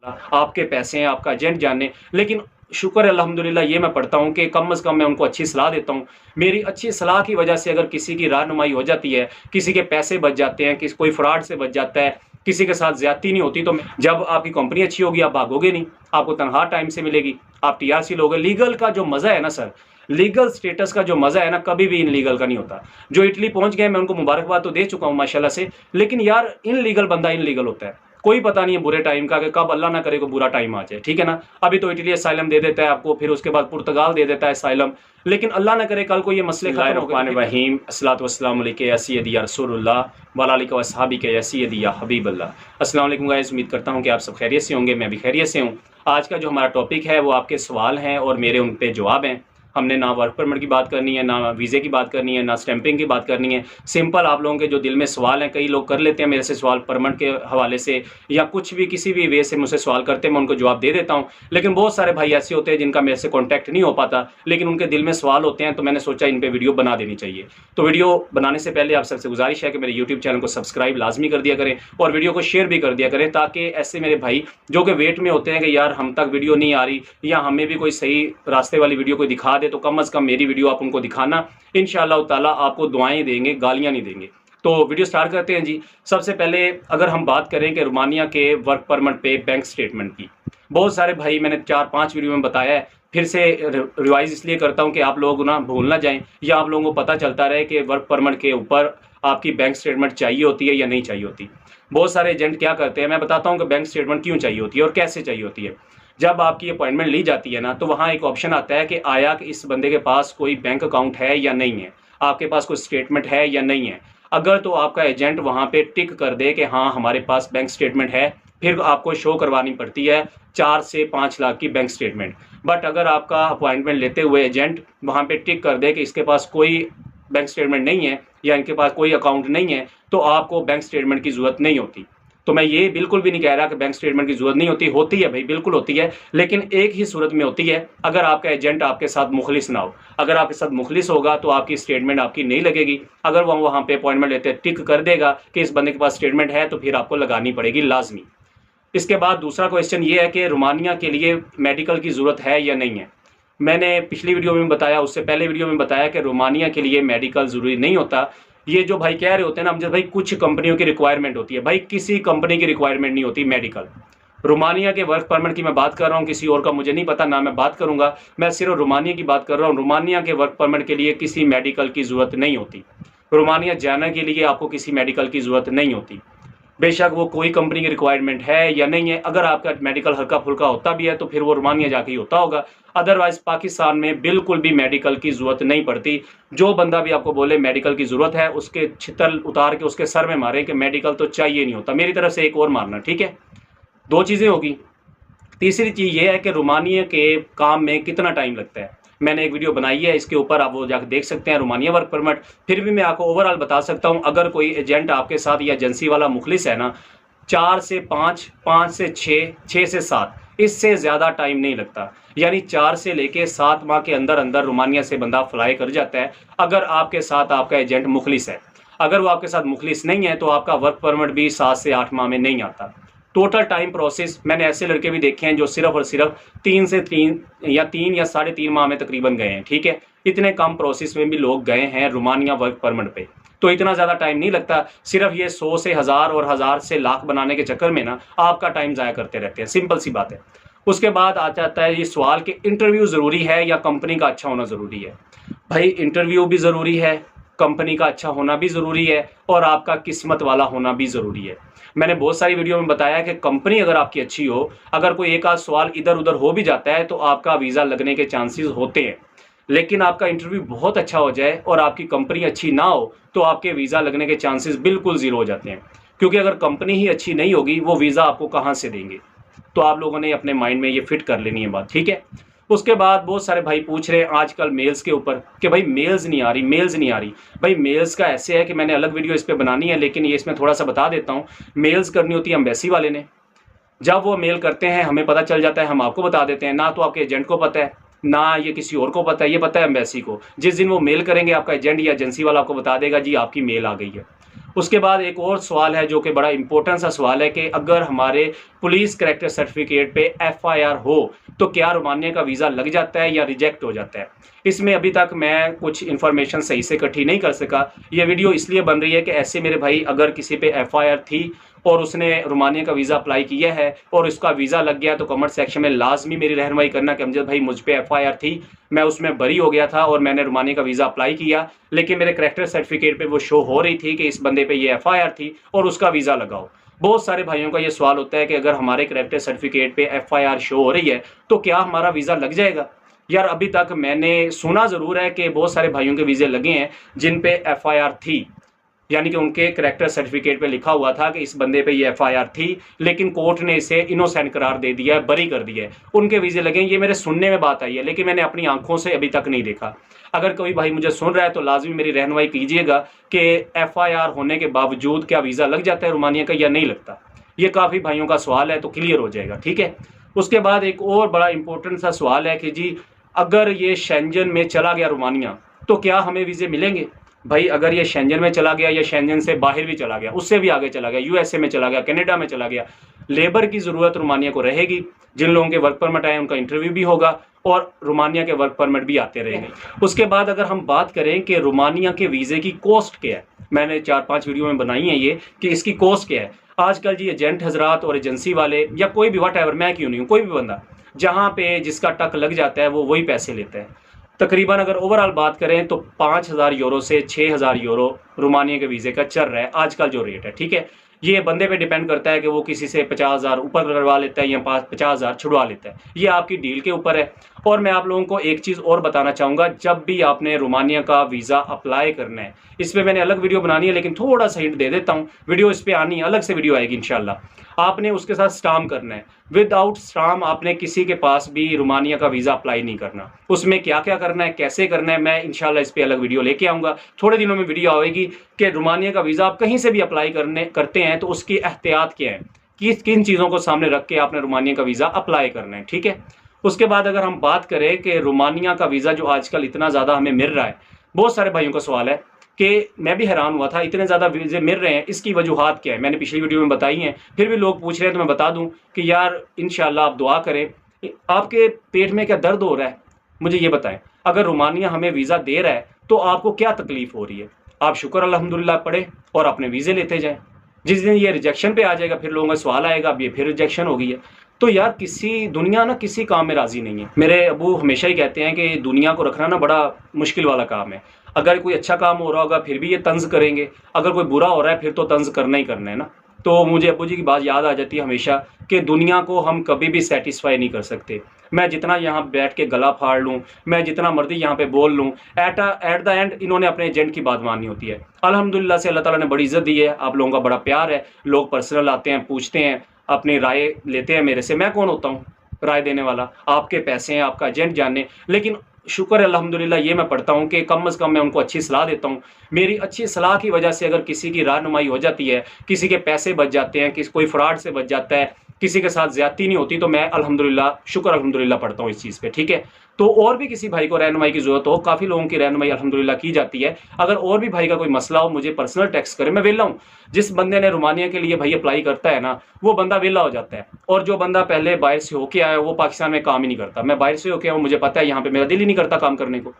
आपके पैसे हैं, आपका एजेंट जाने। लेकिन शुक्र है अल्हम्दुलिल्लाह, ये मैं पढ़ता हूँ कि कम से कम मैं उनको अच्छी सलाह देता हूँ। मेरी अच्छी सलाह की वजह से अगर किसी की रहनुमाई हो जाती है, किसी के पैसे बच जाते हैं, कोई फ्रॉड से बच जाता है, किसी के साथ ज्यादती नहीं होती, तो जब आपकी कंपनी अच्छी होगी आप भागोगे नहीं, आपको तनख्वाह टाइम से मिलेगी, आप टीआरसी लोगे। लीगल का जो मजा है ना सर, लीगल स्टेटस का जो मजा है ना, कभी भी इनलीगल का नहीं होता। जो इटली पहुंच गए मैं उनको मुबारकबाद तो दे चुका हूं माशाल्लाह से, लेकिन यार इनलीगल बंदा इनलीगल होता है, कोई पता नहीं है बुरे टाइम का कि कब अल्लाह ना करे को बुरा टाइम आ जाए, ठीक है ना। अभी तो इटली असाइलम दे देता है आपको, फिर उसके बाद पुर्तगाल दे देता है असाइलम, लेकिन अल्लाह ना करे कल को ये मसले खत्म हो गए। वहीम अस्सलातु वस्सलामु अलैका या सय्यदी या रसूलुल्लाह व अला आलिका व अस्हाबिका या सय्यदी या हबीबल्लाह। अस्सलाम वालेकुम गाइस, उम्मीद करता हूँ कि आप सब खैरियत से होंगे, मैं भी खैरियत से हूँ। आज का जो हमारा टॉपिक है वो आपके सवाल हैं और मेरे उन पे जवाब हैं। हमने ना वर्क परमिट की बात करनी है, ना वीज़े की बात करनी है, ना स्टैंपिंग की बात करनी है। सिंपल आप लोगों के जो दिल में सवाल हैं, कई लोग कर लेते हैं मेरे से सवाल परमिट के हवाले से या कुछ भी किसी भी वे से मुझसे सवाल करते हैं, मैं उनको जवाब दे देता हूं। लेकिन बहुत सारे भाई ऐसे होते हैं जिनका मेरे से कॉन्टैक्ट नहीं हो पाता, लेकिन उनके दिल में सवाल होते हैं, तो मैंने सोचा इन पर वीडियो बना देनी चाहिए। तो वीडियो बनाने से पहले आप सबसे गुजारिश है कि मेरे यूट्यूब चैनल को सब्सक्राइब लाजमी कर दिया करें और वीडियो को शेयर भी कर दिया करें, ताकि ऐसे मेरे भाई जो कि वेट में होते हैं कि यार हम तक वीडियो नहीं आ रही या हमें भी कोई सही रास्ते वाली वीडियो कोई दिखा दे, तो कम अज़ कम मेरी वीडियो आप उनको दिखाना। इंशाअल्लाह ताला आपको दुआएं देंगे, गालियां नहीं देंगे। तो वीडियो स्टार्ट करते हैं जी। सबसे पहले अगर हम बात करें कि रोमानिया के वर्क परमिट पे बैंक स्टेटमेंट की, बहुत सारे भाई, मैंने 4-5 वीडियो में बताया है, फिर से रिवाइज इसलिए करता हूं कि आप लोग ना भूल ना जाएं या आप लोगों को पता चलता रहे कि वर्क परमिट के ऊपर आपकी बैंक स्टेटमेंट चाहिए होती है या नहीं चाहिए होती। बहुत सारे एजेंट क्या करते हैं, मैं बताता हूँ कि बैंक स्टेटमेंट क्यों चाहिए होती है और कैसे चाहिए होती है। जब आपकी अपॉइंटमेंट ली जाती है ना, तो वहाँ एक ऑप्शन आता है कि आया कि इस बंदे के पास कोई बैंक अकाउंट है या नहीं है, आपके पास कोई स्टेटमेंट है या नहीं है। अगर तो आपका एजेंट वहाँ पे टिक कर दे कि हाँ हमारे पास बैंक स्टेटमेंट है, फिर आपको शो करवानी पड़ती है 4 से 5 लाख की बैंक स्टेटमेंट। बट अगर आपका अपॉइंटमेंट लेते हुए एजेंट वहाँ पे टिक कर दे कि इसके पास कोई बैंक स्टेटमेंट नहीं है या इनके पास कोई अकाउंट नहीं है, तो आपको बैंक स्टेटमेंट की ज़रूरत नहीं होती। तो मैं ये बिल्कुल भी नहीं कह रहा कि बैंक स्टेटमेंट की जरूरत नहीं होती, होती है भाई, बिल्कुल होती है, लेकिन एक ही सूरत में होती है, अगर आपका एजेंट आपके साथ मुखलिस ना हो। अगर आपके साथ मुखलिस होगा तो आपकी स्टेटमेंट आपकी नहीं लगेगी। अगर वह वहाँ पे अपॉइंटमेंट लेते टिक कर देगा कि इस बंदे के पास स्टेटमेंट है, तो फिर आपको लगानी पड़ेगी लाजमी। इसके बाद दूसरा क्वेश्चन ये है कि रोमानिया के लिए मेडिकल की ज़रूरत है या नहीं है। मैंने पिछली वीडियो में बताया, उससे पहले वीडियो में बताया कि रोमानिया के लिए मेडिकल ज़रूरी नहीं होता। ये जो भाई कह रहे होते हैं ना अमजद भाई, कुछ कंपनियों की रिक्वायरमेंट होती है, भाई किसी कंपनी की रिक्वायरमेंट नहीं होती मेडिकल। रोमानिया के वर्क परमिट की मैं बात कर रहा हूँ, किसी और का मुझे नहीं पता, ना मैं बात करूंगा, मैं सिर्फ रोमानिया की बात कर रहा हूँ। रोमानिया के वर्क परमिट के लिए किसी मेडिकल की ज़रूरत नहीं होती। रोमानिया जाने के लिए आपको किसी मेडिकल की ज़रूरत नहीं होती, बेशक वो कोई कंपनी की रिक्वायरमेंट है या नहीं है। अगर आपका मेडिकल हल्का फुल्का होता भी है तो फिर वो रोमानिया जाके ही होता होगा, अदरवाइज पाकिस्तान में बिल्कुल भी मेडिकल की ज़रूरत नहीं पड़ती। जो बंदा भी आपको बोले मेडिकल की ज़रूरत है, उसके छितर उतार के उसके सर में मारे कि मेडिकल तो चाहिए नहीं होता। मेरी तरफ से एक और मारना, ठीक है। 2 चीज़ें होगी। तीसरी चीज़ ये है कि रोमानिया के काम में कितना टाइम लगता है। मैंने एक वीडियो बनाई है इसके ऊपर, आप वो जाकर देख सकते हैं, रोमानिया वर्क परमिट। फिर भी मैं आपको ओवरऑल बता सकता हूं, अगर कोई एजेंट आपके साथ या एजेंसी वाला मुखलिस है ना, 4 से 5, 5 से 6, 6 से 7, इससे ज़्यादा टाइम नहीं लगता। यानी 4 से लेके 7 माह के अंदर अंदर रोमानिया से बंदा फ्लाई कर जाता है, अगर आपके साथ आपका एजेंट मुखलिस है। अगर वो आपके साथ मुखलिस नहीं है तो आपका वर्क परमिट भी 7 से 8 माह में नहीं आता। टोटल टाइम प्रोसेस, मैंने ऐसे लड़के भी देखे हैं जो सिर्फ और सिर्फ 3 से 3 या 3 या 3.5 माह में तकरीबन गए हैं, ठीक है। इतने कम प्रोसेस में भी लोग गए हैं रोमानिया वर्क परमिट पे, तो इतना ज़्यादा टाइम नहीं लगता। सिर्फ ये 100 से 1000 और 1000 से लाख बनाने के चक्कर में ना आपका टाइम ज़ाया करते रहते हैं, सिंपल सी बात है। उसके बाद आ जाता है ये सवाल कि इंटरव्यू ज़रूरी है या कंपनी का अच्छा होना ज़रूरी है। भाई इंटरव्यू भी ज़रूरी है, कंपनी का अच्छा होना भी ज़रूरी है और आपका किस्मत वाला होना भी ज़रूरी है। मैंने बहुत सारी वीडियो में बताया कि कंपनी अगर आपकी अच्छी हो, अगर कोई एक आध सवाल इधर उधर हो भी जाता है तो आपका वीज़ा लगने के चांसेस होते हैं। लेकिन आपका इंटरव्यू बहुत अच्छा हो जाए और आपकी कंपनी अच्छी ना हो तो आपके वीज़ा लगने के चांसेस बिल्कुल ज़ीरो हो जाते हैं, क्योंकि अगर कंपनी ही अच्छी नहीं होगी वो वीज़ा आपको कहाँ से देंगे। तो आप लोगों ने अपने माइंड में ये फिट कर लेनी है बात, ठीक है। उसके बाद बहुत सारे भाई पूछ रहे हैं आजकल मेल्स के ऊपर कि भाई मेल्स नहीं आ रही, मेल्स नहीं आ रही। भाई मेल्स का ऐसे है कि मैंने अलग वीडियो इस पर बनानी है, लेकिन ये इसमें थोड़ा सा बता देता हूँ। मेल्स करनी होती है एम्बेसी वाले ने, जब वो मेल करते हैं हमें पता चल जाता है, हम आपको बता देते हैं। ना तो आपके एजेंट को पता है, ना ये किसी और को पता है, ये पता है एम्बेसी को। जिस दिन वो मेल करेंगे आपका एजेंट या एजेंसी वाला आपको बता देगा जी आपकी मेल आ गई है। उसके बाद एक और सवाल है जो कि बड़ा इंपॉर्टेंट सा सवाल है कि अगर हमारे पुलिस कैरेक्टर सर्टिफिकेट पे एफआईआर हो तो क्या रोमानिया का वीज़ा लग जाता है या रिजेक्ट हो जाता है। इसमें अभी तक मैं कुछ इन्फॉर्मेशन सही से इकट्ठी नहीं कर सका। ये वीडियो इसलिए बन रही है कि ऐसे मेरे भाई अगर किसी पे एफआईआर थी और उसने रोमानिया का वीज़ा अप्लाई किया है और उसका वीज़ा लग गया तो कमेंट सेक्शन में लाजमी मेरी रहनुमाई करना कि अमजद भाई मुझ पे एफआईआर थी, मैं उसमें बरी हो गया था और मैंने रोमानिया का वीज़ा अप्लाई किया, लेकिन मेरे कैरेक्टर सर्टिफिकेट पे वो शो हो रही थी कि इस बंदे पे ये एफआईआर थी और उसका वीज़ा लगाओ। बहुत सारे भाइयों का ये सवाल होता है कि अगर हमारे कैरेक्टर सर्टिफिकेट पे एफआईआर शो हो रही है तो क्या हमारा वीज़ा लग जाएगा। यार अभी तक मैंने सुना ज़रूर है कि बहुत सारे भाइयों के वीज़े लगे हैं जिन पे एफआईआर थी, यानी कि उनके कैरेक्टर सर्टिफिकेट पे लिखा हुआ था कि इस बंदे पे ये एफआईआर थी, लेकिन कोर्ट ने इसे इनोसेंट करार दे दिया है, बरी कर दिया है, उनके वीज़े लगे। ये मेरे सुनने में बात आई है, लेकिन मैंने अपनी आंखों से अभी तक नहीं देखा। अगर कोई भाई मुझे सुन रहा है तो लाजमी मेरी रहनुमाई कीजिएगा कि एफआईआर होने के बावजूद क्या वीज़ा लग जाता है रोमानिया का या नहीं लगता। ये काफ़ी भाइयों का सवाल है, तो क्लियर हो जाएगा, ठीक है। उसके बाद एक और बड़ा इंपॉर्टेंट सा सवाल है कि जी अगर ये शेंजन में चला गया रोमानिया तो क्या हमें वीज़े मिलेंगे। भाई अगर ये शेंजन में चला गया या शेंजन से बाहर भी चला गया, उससे भी आगे चला गया, यूएसए में चला गया, कनाडा में चला गया, लेबर की ज़रूरत रोमानिया को रहेगी। जिन लोगों के वर्क परमिट आए उनका इंटरव्यू भी होगा और रोमानिया के वर्क परमिट भी आते रहेंगे। उसके बाद अगर हम बात करें कि रोमानिया के वीज़े की कॉस्ट क्या है, मैंने 4-5 वीडियो में बनाई है ये कि इसकी कॉस्ट क्या है। आजकल जी एजेंट हजरात और एजेंसी वाले या कोई भी वट एवर, मैं क्यों नहीं हूँ, कोई भी बंदा जहाँ पे जिसका टक लग जाता है वो वही पैसे लेते हैं। तकरीबन अगर ओवरऑल बात करें तो 5,000 यूरो से 6,000 यूरो रोमानिया के वीज़े का चल रहा है आजकल जो रेट है, ठीक है। ये बंदे पे डिपेंड करता है कि वो किसी से 50,000 ऊपर करवा लेता है या 50,000 छुड़वा लेता है, ये आपकी डील के ऊपर है। और मैं आप लोगों को एक चीज़ और बताना चाहूँगा, जब भी आपने रोमानिया का वीज़ा अप्लाई करना है, इस पर मैंने अलग वीडियो बनानी है लेकिन थोड़ा सा हिंट दे देता हूँ, वीडियो इस पर आनी है, अलग से वीडियो आएगी इंशाल्लाह। आपने उसके साथ स्टाम्प करना है, विदाउट स्टाम्प आपने किसी के पास भी रोमानिया का वीज़ा अप्लाई नहीं करना। उसमें क्या क्या करना है, कैसे करना है, मैं इंशाल्लाह इस पर अलग वीडियो लेके आऊँगा। थोड़े दिनों में वीडियो आएगी कि रोमानिया का वीज़ा आप कहीं से भी अप्लाई करते हैं तो उसकी एहतियात क्या है, किन चीज़ों को सामने रख के आपने रोमानिया का वीज़ा अप्लाई करना है, ठीक है। उसके बाद अगर हम बात करें कि रोमानिया का वीज़ा जो आजकल इतना ज़्यादा हमें मिल रहा है, बहुत सारे भाइयों का सवाल है कि मैं भी हैरान हुआ था इतने ज़्यादा वीज़े मिल रहे हैं, इसकी वजूहात क्या है। मैंने पिछली वीडियो में बताई हैं, फिर भी लोग पूछ रहे हैं तो मैं बता दूं कि यार इंशाल्लाह आप दुआ करें। आपके पेट में क्या दर्द हो रहा है, मुझे ये बताएं। अगर रोमानिया हमें वीज़ा दे रहा है तो आपको क्या तकलीफ़ हो रही है, आप शुक्र अल्हम्दुलिल्लाह पढ़े और अपने वीज़े लेते जाएँ। जिस दिन ये रिजेक्शन पे आ जाएगा फिर लोगों का सवाल आएगा अब ये फिर रिजेक्शन हो गई है। तो यार किसी दुनिया ना किसी काम में राज़ी नहीं है। मेरे अबू हमेशा ही कहते हैं कि दुनिया को रखना ना बड़ा मुश्किल वाला काम है। अगर कोई अच्छा काम हो रहा होगा फिर भी ये तंज करेंगे, अगर कोई बुरा हो रहा है फिर तो तंज करना ही करना है ना। तो मुझे अबू जी की बात याद आ जाती है हमेशा कि दुनिया को हम कभी भी सेटिस्फाई नहीं कर सकते। मैं जितना यहाँ बैठ के गला फाड़ लूँ, मैं जितना मर्जी यहाँ पे बोल लूँ, एट द एंड इन्होंने अपने एजेंट की बात माननी होती है। अल्हम्दुलिल्लाह से अल्लाह ताला ने बड़ी इज़्ज़त दी है, आप लोगों का बड़ा प्यार है, लोग पर्सनल आते हैं, पूछते हैं, अपनी राय लेते हैं मेरे से। मैं कौन होता हूँ राय देने वाला, आपके पैसे हैं, आपका एजेंट जाने। लेकिन शुक्र है अल्हम्दुलिल्लाह ये मैं पढ़ता हूँ कि कम से कम मैं उनको अच्छी सलाह देता हूँ। मेरी अच्छी सलाह की वजह से अगर किसी की रहनुमाई हो जाती है, किसी के पैसे बच जाते हैं, कोई फ्रॉड से बच जाता है, किसी के साथ ज्यादती नहीं होती, तो मैं अल्हम्दुलिल्लाह शुक्र अल्हम्दुलिल्लाह पढ़ता हूँ इस चीज़ पे, ठीक है। तो और भी किसी भाई को रहनुमाई की ज़रूरत हो, काफ़ी लोगों की रहनुमाई अल्हम्दुलिल्लाह की जाती है। अगर और भी भाई का कोई मसला हो मुझे पर्सनल टेक्स्ट करे, मैं वेला हूँ। जिस बंदे ने रोमानिया के लिए भाई अप्लाई करता है ना, वो बंदा वेला हो जाता है। और जो बंदा पहले बाहर से होके आया वो पाकिस्तान में काम ही नहीं करता। मैं बाहर से होके आया, मुझे पता है यहाँ पे मेरा दिल ही नहीं करता काम करने को।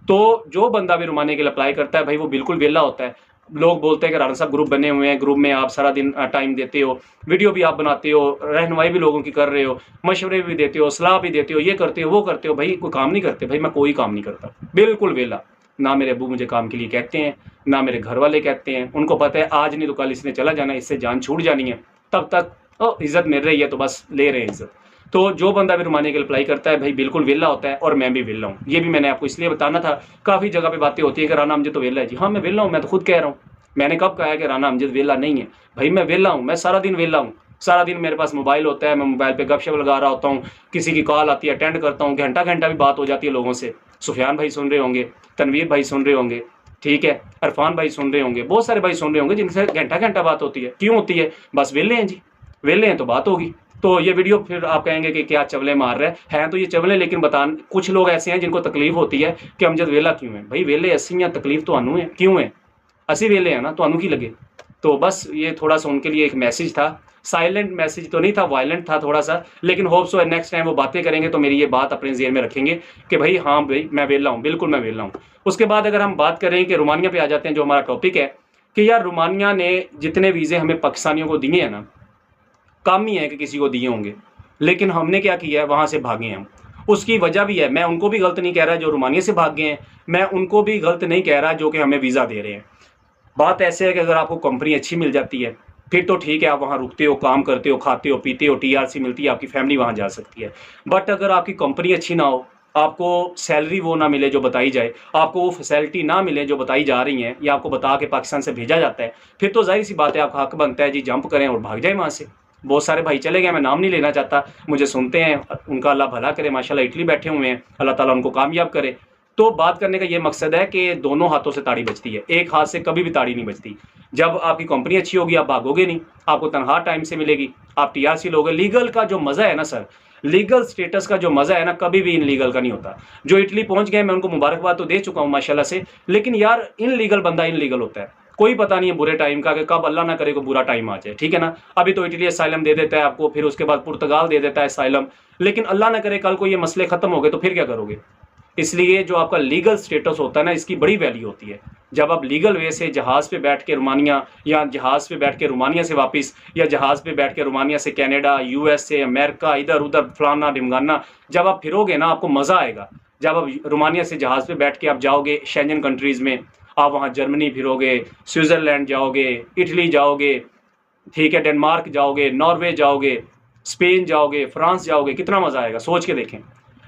तो जो बंदा भी रोमानिया के लिए अप्लाई करता है भाई वो बिल्कुल वेला होता है। लोग बोलते हैं कि राना साहब ग्रुप बने हुए हैं, ग्रुप में आप सारा दिन टाइम देते हो, वीडियो भी आप बनाते हो, रहनुमाई भी लोगों की कर रहे हो, मशवरे भी देते हो, सलाह भी देते हो, ये करते हो वो करते हो। भाई कोई काम नहीं करते, भाई मैं कोई काम नहीं करता, बिल्कुल वेला। ना मेरे अबू मुझे काम के लिए कहते हैं, ना मेरे घर वाले कहते हैं। उनको पता है आज नहीं तो कल इसने चला जाना, इससे जान छूट जानी है, तब तक इज्जत मिल रही है तो बस ले रहे हैं इज्जत। तो जो बंदा भी रोमानिया के लिए अप्लाई करता है भाई बिल्कुल वेला होता है, और मैं भी वेला हूँ। ये भी मैंने आपको इसलिए बताना था, काफ़ी जगह पे बातें होती है कि राना अमजद तो वेला है। जी हाँ मैं वेला हूँ, मैं तो खुद कह रहा हूँ। मैंने कब कहा है कि राना अमजद वेला नहीं है, भाई मैं वेला हूँ, मैं सारा दिन वेला हूँ। सारा दिन मेरे पास मोबाइल होता है, मैं मोबाइल पे गपशप लगा रहा होता हूँ, किसी की कॉल आती है अटेंड करता हूँ, घंटा घंटा भी बात हो जाती है लोगों से। सुफियान भाई सुन रहे होंगे, तनवीर भाई सुन रहे होंगे, ठीक है, इरफान भाई सुन रहे होंगे, बहुत सारे भाई सुन रहे होंगे जिनसे घंटा घंटा बात होती है। क्यों होती है, बस वेले हैं जी, वेले हैं तो बात होगी। तो ये वीडियो फिर आप कहेंगे कि क्या चवले मार रहे हैं, तो ये चवले, लेकिन कुछ लोग ऐसे हैं जिनको तकलीफ होती है कि अमजद वेला क्यों है। भाई वेले ऐसी हैं, तकलीफ तो अनू है, क्यों है, असी वेले हैं ना, तो अनू की लगे। तो बस ये थोड़ा सा उनके लिए एक मैसेज था, साइलेंट मैसेज तो नहीं था, वायलेंट था थोड़ा सा, लेकिन होप सो नेक्स्ट टाइम वो बातें करेंगे तो मेरी ये बात अपने जेहन में रखेंगे कि भाई हाँ भाई मैं वेला हूँ, बिल्कुल मैं वेला हूँ। उसके बाद अगर हम बात करें कि रोमानिया पे आ जाते हैं, जो हमारा टॉपिक है कि यार रोमानिया ने जितने वीज़े हमें पाकिस्तानियों को दिए हैं ना, कम ही है कि किसी को दिए होंगे, लेकिन हमने क्या किया है, वहाँ से भागे हैं हम। उसकी वजह भी है, मैं उनको भी गलत नहीं कह रहा जो रोमानिया से भाग गए हैं, मैं उनको भी गलत नहीं कह रहा जो कि हमें वीज़ा दे रहे हैं। बात ऐसे है कि अगर आपको कंपनी अच्छी मिल जाती है फिर तो ठीक है, आप वहाँ रुकते हो, काम करते हो, खाते हो, पीते हो, टीआरसी मिलती है, आपकी फैमिली वहाँ जा सकती है। बट अगर आपकी कंपनी अच्छी ना हो, आपको सैलरी वो ना मिले जो बताई जाए, आपको वो फैसिलिटी ना मिले जो बताई जा रही हैं, या आपको बता के पाकिस्तान से भेजा जाता है, फिर तो जाहिर सी बात है आपका हक बनता है जी जंप करें और भाग जाए वहाँ से। बहुत सारे भाई चले गए, मैं नाम नहीं लेना चाहता, मुझे सुनते हैं, उनका अल्लाह भला करे, माशाल्लाह इटली बैठे हुए हैं, अल्लाह ताला उनको कामयाब करे। तो बात करने का ये मकसद है कि दोनों हाथों से ताड़ी बजती है, एक हाथ से कभी भी ताड़ी नहीं बजती। जब आपकी कंपनी अच्छी होगी आप भागोगे नहीं, आपको तनख्वाह टाइम से मिलेगी, आप टीआरसी लोगे। लीगल का जो मज़ा है ना सर, लीगल स्टेटस का जो मज़ा है ना, कभी भी इनलीगल का नहीं होता। जो इटली पहुंच गए मैं उनको मुबारकबाद तो दे चुका हूँ माशाल्लाह से, लेकिन यार इनलीगल बंदा इनलीगल होता है, कोई पता नहीं है बुरे टाइम का कि कब अल्लाह ना करे को बुरा टाइम आ जाए, ठीक है ना। अभी तो इटली असाइलम दे देता है आपको, फिर उसके बाद पुर्तगाल दे देता है असाइलम, लेकिन अल्लाह ना करे कल को ये मसले खत्म हो गए तो फिर क्या करोगे। इसलिए जो आपका लीगल स्टेटस होता है ना, इसकी बड़ी वैल्यू होती है। जब आप लीगल वे से जहाज़ पे बैठ के रोमानिया, या जहाज़ पे बैठ के रोमानिया से वापस, या जहाज़ पे बैठ के रोमानिया से कनाडा, यूएस से अमेरिका, इधर उधर फलाना ढिमगाना, जब आप फिरोगे ना आपको मज़ा आएगा। जब आप रोमानिया से जहाज़ पे बैठ के आप जाओगे शेंजन कंट्रीज़ में, आप वहाँ जर्मनी फिरोगे, स्विट्ज़रलैंड जाओगे, इटली जाओगे, ठीक है, डेनमार्क जाओगे, नॉर्वे जाओगे, स्पेन जाओगे, फ्रांस जाओगे, कितना मज़ा आएगा, सोच के देखें।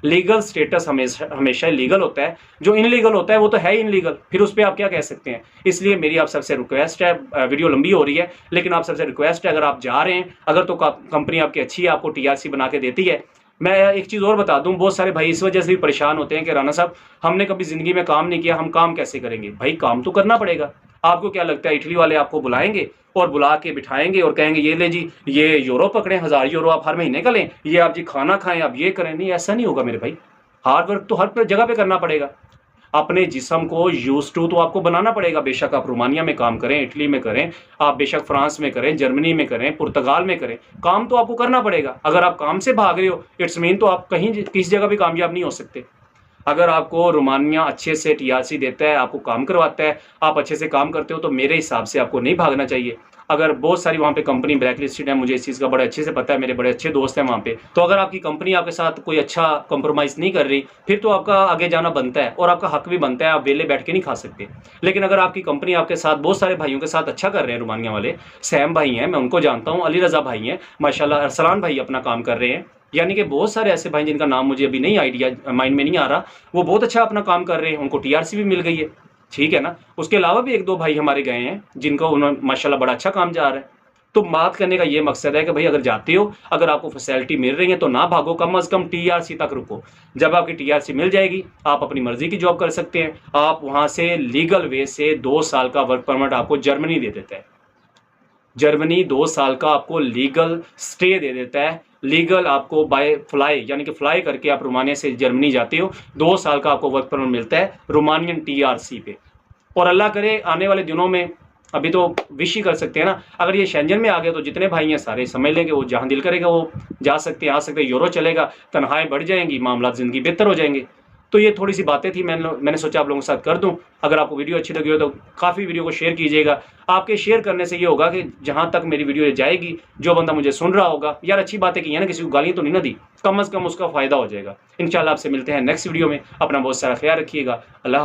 लीगल स्टेटस हमेशा हमेशा लीगल होता है, जो इनलीगल होता है वो तो है ही इनलीगल, फिर उस पर आप क्या कह सकते हैं। इसलिए मेरी आप सबसे रिक्वेस्ट है, वीडियो लंबी हो रही है लेकिन आप सबसे रिक्वेस्ट है, अगर आप जा रहे हैं, अगर तो कंपनी आपकी अच्छी है, आपको टीआरसी बना के देती है। मैं एक चीज़ और बता दूं, बहुत सारे भाई इस वजह से भी परेशान होते हैं कि राना साहब हमने कभी ज़िंदगी में काम नहीं किया, हम काम कैसे करेंगे। भाई काम तो करना पड़ेगा। आपको क्या लगता है इटली वाले आपको बुलाएंगे और बुला के बिठाएंगे और कहेंगे ये ले जी ये यूरो पकड़ें, 1000 यूरो आप हर महीने का लें, ये आप जी खाना खाएं, आप ये करें। नहीं, ऐसा नहीं होगा मेरे भाई। हार्ड वर्क तो हर जगह पे करना पड़ेगा। अपने जिस्म को यूज टू तो आपको बनाना पड़ेगा। बेशक आप रोमानिया में काम करें, इटली में करें, आप बेशक फ्रांस में करें, जर्मनी में करें, पुर्तगाल में करें, काम तो आपको करना पड़ेगा। अगर आप काम से भाग रहे हो इट्स मीन तो आप कहीं किसी जगह भी कामयाब नहीं हो सकते। अगर आपको रोमानिया अच्छे से टीआरसी देता है, आपको काम करवाता है, आप अच्छे से काम करते हो, तो मेरे हिसाब से आपको नहीं भागना चाहिए। अगर बहुत सारी वहाँ पे कंपनी ब्लैक लिस्टेड है, मुझे इस चीज़ का बड़े अच्छे से पता है, मेरे बड़े अच्छे दोस्त हैं वहाँ पे। तो अगर आपकी कंपनी आपके साथ कोई अच्छा कंप्रोमाइज़ नहीं कर रही, फिर तो आपका आगे जाना बनता है और आपका हक भी बनता है, आप वेले बैठ के नहीं खा सकते। लेकिन अगर आपकी कंपनी आपके साथ बहुत सारे भाइयों के साथ अच्छा कर रहे हैं, रोमानिया वाले, सैम भाई हैं, मैं उनको जानता हूँ, अली रज़ा भाई हैं माशाल्लाह, अरसलान भाई अपना काम कर रहे हैं, यानी कि बहुत सारे ऐसे भाई जिनका नाम मुझे अभी नहीं आइडिया माइंड में नहीं आ रहा, वो बहुत अच्छा अपना काम कर रहे हैं, उनको टीआरसी भी मिल गई है, ठीक है ना। उसके अलावा भी एक दो भाई हमारे गए हैं जिनको उन्होंने माशाल्लाह बड़ा अच्छा काम जा रहा है। तो बात करने का ये मकसद है कि भाई अगर जाते हो, अगर आपको फैसिलिटी मिल रही है तो ना भागो, कम अज़ कम टीआरसी तक रुको। जब आपकी टीआरसी मिल जाएगी आप अपनी मर्जी की जॉब कर सकते हैं। आप वहाँ से लीगल वे से 2 साल का वर्क परमिट आपको जर्मनी दे देता है। जर्मनी 2 साल का आपको लीगल स्टे दे देता है। लीगल आपको बाय फ्लाई, यानी कि फ्लाई करके आप रोमानिया से जर्मनी जाते हो, 2 साल का आपको वर्क परमिट मिलता है रोमानियन टीआरसी पे। और अल्लाह करे आने वाले दिनों में, अभी तो विश ही कर सकते हैं ना, अगर ये शेंजन में आ गए तो जितने भाई हैं सारे समझ लेंगे वो जहाँ दिल करेगा वो जा सकते हैं, आ सकते हैं, यूरो चलेगा, तनख्वाहें बढ़ जाएंगी, मामला ज़िंदगी बेहतर हो जाएंगे। तो ये थोड़ी सी बातें थी, मैंने सोचा आप लोगों के साथ कर दूं। अगर आपको वीडियो अच्छी लगी हो तो काफ़ी वीडियो को शेयर कीजिएगा। आपके शेयर करने से ये होगा कि जहां तक मेरी वीडियो जाएगी, जो बंदा मुझे सुन रहा होगा, यार अच्छी बातें की है ना, किसी को गालियाँ तो नहीं ना दी, कम अज़ कम उसका फ़ायदा हो जाएगा। इंशाल्लाह आपसे मिलते हैं नेक्स्ट वीडियो में। अपना बहुत सारा ख्याल रखिएगा। अल्लाह।